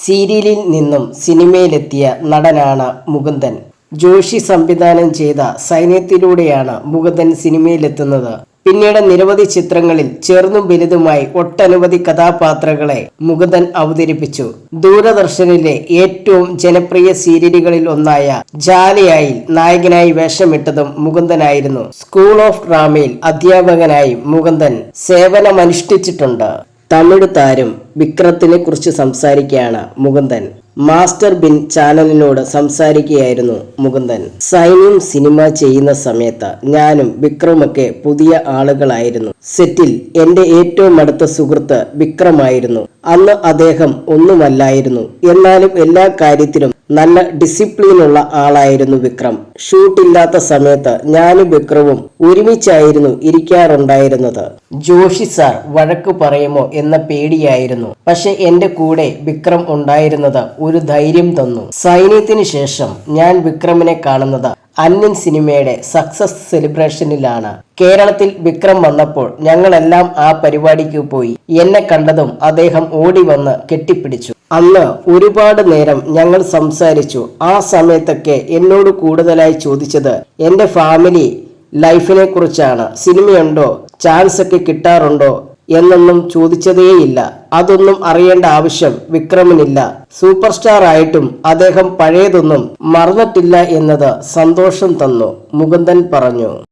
സീരിയലിൽ നിന്നും സിനിമയിലെത്തിയ നടനാണ് മുകുന്ദൻ. ജോഷി സംവിധാനം ചെയ്ത സൈന്യത്തിലൂടെയാണ് മുകുന്ദൻ സിനിമയിലെത്തുന്നത്. പിന്നീട് നിരവധി ചിത്രങ്ങളിൽ ചെറുതും വലുതുമായി ഒട്ടനവധി കഥാപാത്രങ്ങളെ മുകുന്ദൻ അവതരിപ്പിച്ചു. ദൂരദർശനിലെ ഏറ്റവും ജനപ്രിയ സീരിയലുകളിൽ ഒന്നായ ജാലയായിൽ നായകനായി വേഷമിട്ടതും മുകുന്ദനായിരുന്നു. സ്കൂൾ ഓഫ് ഡ്രാമയിൽ അധ്യാപകനായി മുകുന്ദൻ സേവനമനുഷ്ഠിച്ചിട്ടുണ്ട്. തമിഴ് താരം വിക്രത്തിനെ കുറിച്ച് സംസാരിക്കുകയാണ് മുകുന്ദൻ. മാസ്റ്റർ ബിൻ ചാനലിനോട് സംസാരിക്കുകയായിരുന്നു മുകുന്ദൻ. സൈന്യം സിനിമ ചെയ്യുന്ന സമയത്ത് ഞാനും വിക്രമൊക്കെ പുതിയ ആളുകളായിരുന്നു. സെറ്റിൽ എന്റെ ഏറ്റവും അടുത്ത സുഹൃത്ത് വിക്രമായിരുന്നു. അന്ന് അദ്ദേഹം ഒന്നുമല്ലായിരുന്നു. എന്നാലും എല്ലാ കാര്യത്തിലും നല്ല ഡിസിപ്ലിനുള്ള ആളായിരുന്നു വിക്രം. ഷൂട്ടില്ലാത്ത സമയത്ത് ഞാനും വിക്രവും ഒരുമിച്ചായിരുന്നു ഇരിക്കാറുണ്ടായിരുന്നത്. ജോഷി സാർ വഴക്ക് പറയുമോ എന്ന പേടിയായിരുന്നു. പക്ഷെ എന്റെ കൂടെ വിക്രം ഉണ്ടായിരുന്നത് ഒരു ധൈര്യം തന്നു. സൈന്യത്തിന് ശേഷം ഞാൻ വിക്രമിനെ കാണുന്നത് അന്യൻ സിനിമയുടെ സക്സസ് സെലിബ്രേഷനിലാണ്. കേരളത്തിൽ വിക്രം വന്നപ്പോൾ ഞങ്ങളെല്ലാം ആ പരിപാടിക്ക് പോയി. എന്നെ കണ്ടതും അദ്ദേഹം ഓടി വന്ന് കെട്ടിപ്പിടിച്ചു. അന്ന് ഒരുപാട് നേരം ഞങ്ങൾ സംസാരിച്ചു. ആ സമയത്തൊക്കെ എന്നോട് കൂടുതലായി ചോദിച്ചത് എന്റെ ഫാമിലി ലൈഫിനെ കുറിച്ചാണ്. സിനിമയുണ്ടോ, ചാൻസ് ഒക്കെ കിട്ടാറുണ്ടോ എന്നൊന്നും ചോദിച്ചതേയില്ല. അതൊന്നും അറിയേണ്ട ആവശ്യം വിക്രമിനില്ല. സൂപ്പർ സ്റ്റാർ ആയിട്ടും അദ്ദേഹം പഴയതൊന്നും മറന്നിട്ടില്ല എന്നത് സന്തോഷം തന്നു, മുകുന്ദൻ പറഞ്ഞു.